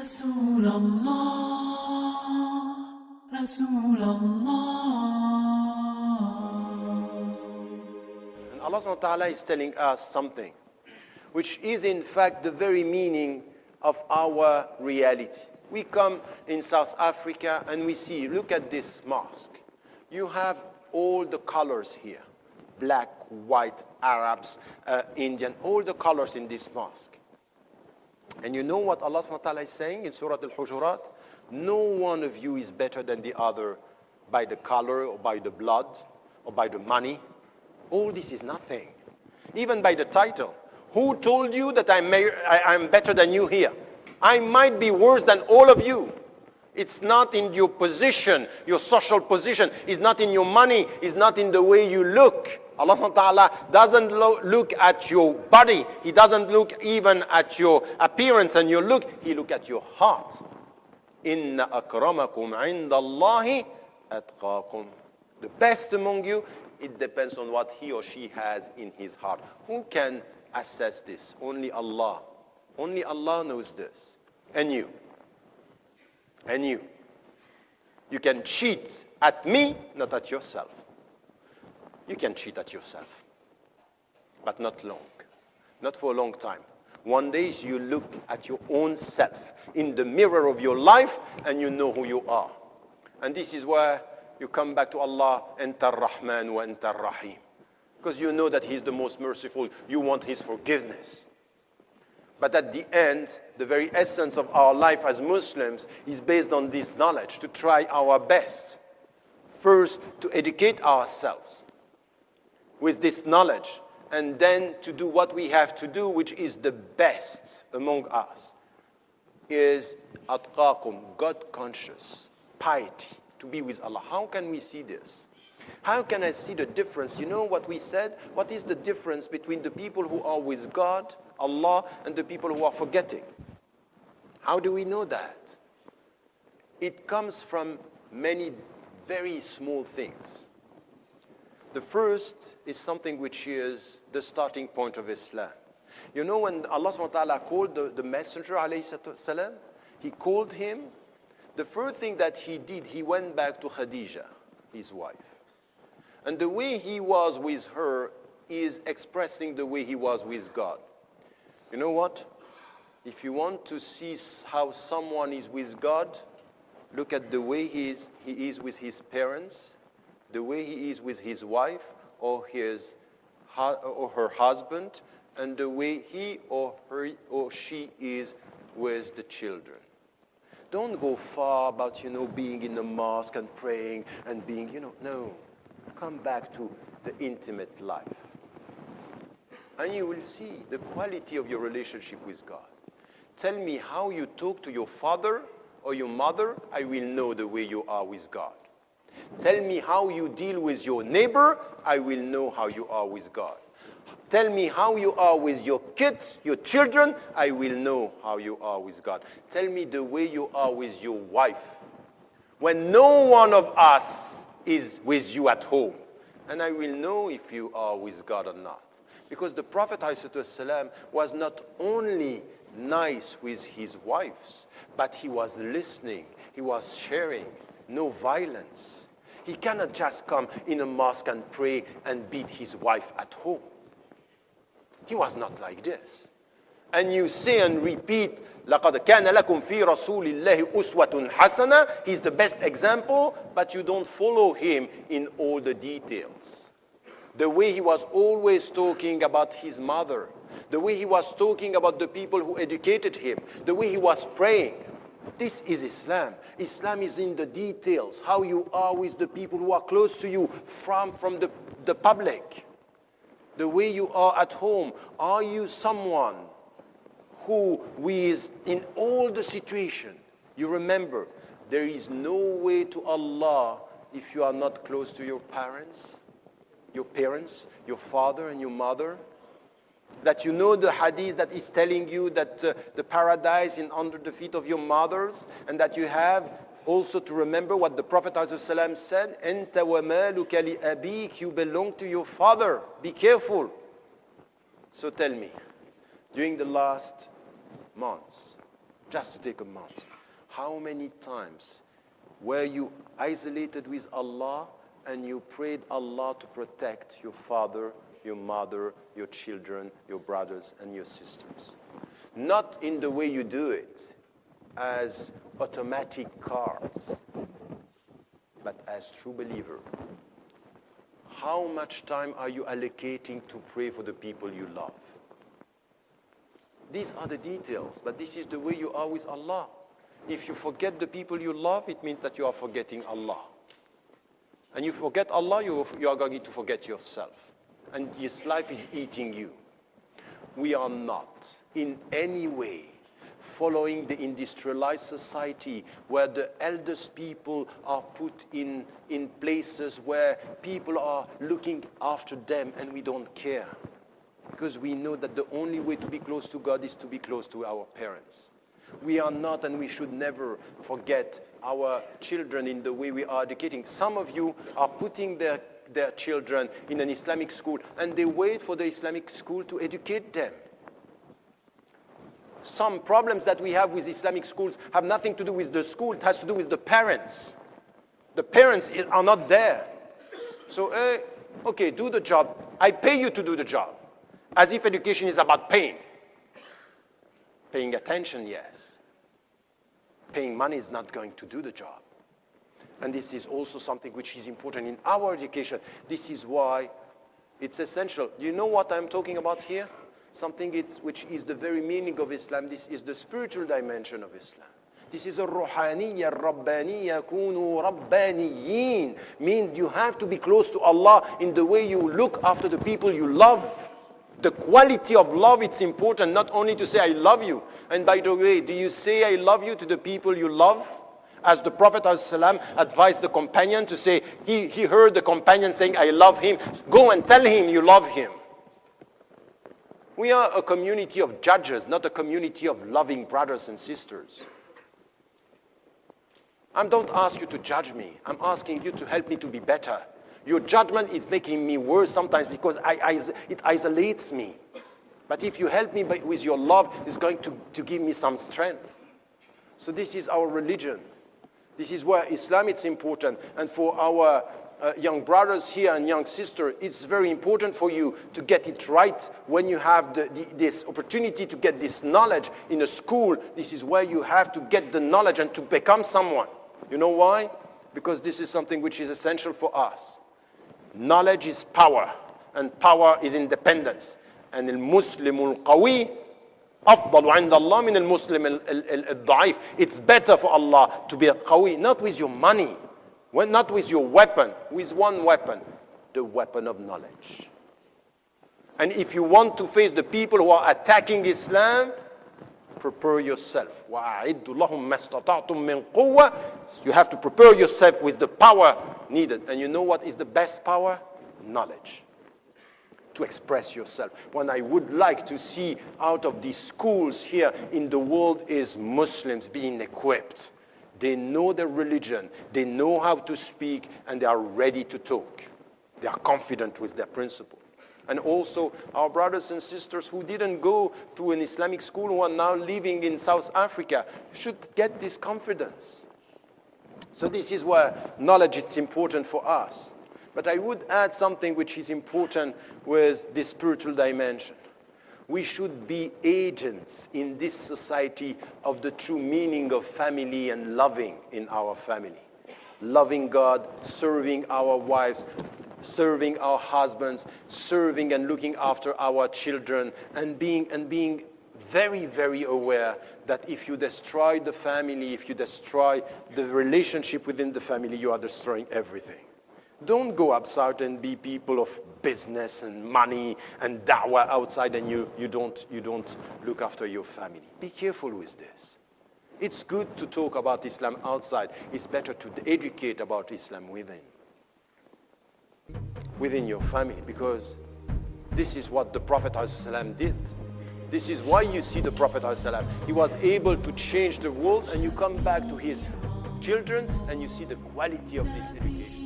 رسول الله رسول الله. And Allah subhanahu wa ta'ala is telling us something which is in fact the very meaning of our reality. We come in South Africa and we see, look at this mosque. You have all the colors here. Black, white, Arabs, Indian, all the colors in this mosque. And you know what Allah subhanahu wa ta'ala is saying in Surah Al-Hujurat? No one of you is better than the other by the color or by the blood or by the money. All this is nothing. Even by the title. Who told you that I'm better than you here? I might be worse than all of you. It's not in your position, your social position. It's not in your money. It's not in the way you look. Allah subhanahu wa ta'ala doesn't look at your body. He doesn't look even at your appearance and your look. He looks at your heart. Inna akramakum indallahi atqakum. The best among you, it depends on what he or she has in his heart. Who can assess this? Only Allah. Only Allah knows this. And you. And you. You can cheat at me, not at yourself. You can cheat at yourself. But not long. Not for a long time. One day you look at your own self in the mirror of your life and you know who you are. And this is where you come back to Allah, Anta Rahman wa Anta Rahim. Because you know that He's the most merciful. You want His forgiveness. But at the end, the very essence of our life as Muslims is based on this knowledge, to try our best. First, to educate ourselves with this knowledge, and then to do what we have to do, which is the best among us, is atqakum, God conscious, piety, to be with Allah. How can we see this? How can I see the difference? You know what we said? What is the difference between the people who are with God, Allah, and the people who are forgetting? How do we know that? It comes from many very small things. The first is something which is the starting point of Islam. You know when Allah subhanahu wa ta'ala called the messenger, alayhi salam, he called him, the first thing that he did, he went back to Khadija, his wife. And the way he was with her is expressing the way he was with God. You know what? If you want to see how someone is with God, look at the way he is with his parents, the way he is with his wife or her husband, and the way he or she is with the children. Don't go far about, being in the mosque and praying and being, no. Come back to the intimate life. And you will see the quality of your relationship with God. Tell me how you talk to your father or your mother, I will know the way you are with God. Tell me how you deal with your neighbor, I will know how you are with God. Tell me how you are with your kids, your children, I will know how you are with God. Tell me the way you are with your wife, when no one of us is with you at home, and I will know if you are with God or not. Because the Prophet ﷺ was not only nice with his wives, but he was listening, he was sharing, no violence. He cannot just come in a mosque and pray and beat his wife at home. He was not like this. And you say and repeat, لَقَدْ كَانَ لَكُمْ فِي رَسُولِ اللَّهِ أُسْوَةٌ حَسَنَةٌ. He's the best example, but you don't follow him in all the details. The way he was always talking about his mother, the way he was talking about the people who educated him, the way he was praying. This is Islam. Islam is in the details, how you are with the people who are close to you from the public. The way you are at home. Are you someone who is in all the situation? You remember, there is no way to Allah if you are not close to your parents, your father and your mother. That you know the hadith that is telling you that the paradise is under the feet of your mothers, and that you have also to remember what the Prophet ﷺ said, أَنْتَ وَمَالُكَ لِأَبِيكَ. You belong to your father. Be careful. So tell me, during the last months, just to take a month. How many times were you isolated with Allah and you prayed Allah to protect your father, your mother, your children, your brothers and your sisters? Not in the way you do it, as automatic cars, but as true believer. How much time are you allocating to pray for the people you love? These are the details, but this is the way you are with Allah. If you forget the people you love, it means that you are forgetting Allah. And you forget Allah, you are going to forget yourself. And this life is eating you. We are not in any way following the industrialized society where the eldest people are put in places where people are looking after them and we don't care. Because we know that the only way to be close to God is to be close to our parents. We are not, and we should never forget our children in the way we are educating. Some of you are putting their children in an Islamic school and they wait for the Islamic school to educate them. Some problems that we have with Islamic schools have nothing to do with the school, it has to do with the parents. The parents are not there. So, okay, do the job. I pay you to do the job. As if education is about paying. Paying attention, yes. Paying money is not going to do the job. And this is also something which is important in our education. This is why it's essential. You know what I'm talking about here? Something which is the very meaning of Islam. This is the spiritual dimension of Islam. This is a ruhaniyya, rabbaniyya, kunu rabbaniyin. Means you have to be close to Allah in the way you look after the people you love. The quality of love, it's important, not only to say I love you. And by the way, do you say I love you to the people you love? As the Prophet ﷺ advised the companion to say, he heard the companion saying, I love him. Go and tell him you love him. We are a community of judges, not a community of loving brothers and sisters. I don't ask you to judge me. I'm asking you to help me to be better. Your judgment is making me worse sometimes because it isolates me. But if you help me with your love, it's going to give me some strength. So this is our religion. This is where Islam is important. And for our young brothers here and young sisters, it's very important for you to get it right when you have this opportunity to get this knowledge in a school. This is where you have to get the knowledge and to become someone. You know why? Because this is something which is essential for us. Knowledge is power, and power is independence. And al-Muslim al-Qawi أفضل عند الله من المسلم الضعيف. It's better for Allah to be a Qawi, not with your money, not with your weapon, with one weapon, the weapon of knowledge. And if you want to face the people who are attacking Islam, prepare yourself. وَأَعِدُّ لَهُمْ مَا اسْتَطَعْتُم مِّن قُوَّةٍ. You have to prepare yourself with the power needed. And you know what is the best power? Knowledge. To express yourself. What I would like to see out of these schools here in the world is Muslims being equipped. They know their religion, they know how to speak, and they are ready to talk. They are confident with their principle. And also our brothers and sisters who didn't go through an Islamic school, who are now living in South Africa, should get this confidence. So this is where knowledge is important for us. But I would add something which is important with this spiritual dimension. We should be agents in this society of the true meaning of family and loving in our family. Loving God, serving our wives, serving our husbands, serving and looking after our children, and being very, very aware that if you destroy the family, if you destroy the relationship within the family, you are destroying everything. Don't go outside and be people of business and money and da'wah outside and you don't look after your family. Be careful with this. It's good to talk about Islam outside. It's better to educate about Islam within your family, because this is what the Prophet ﷺ did. This is why you see the Prophet ﷺ. He was able to change the world, and you come back to his children and you see the quality of this education.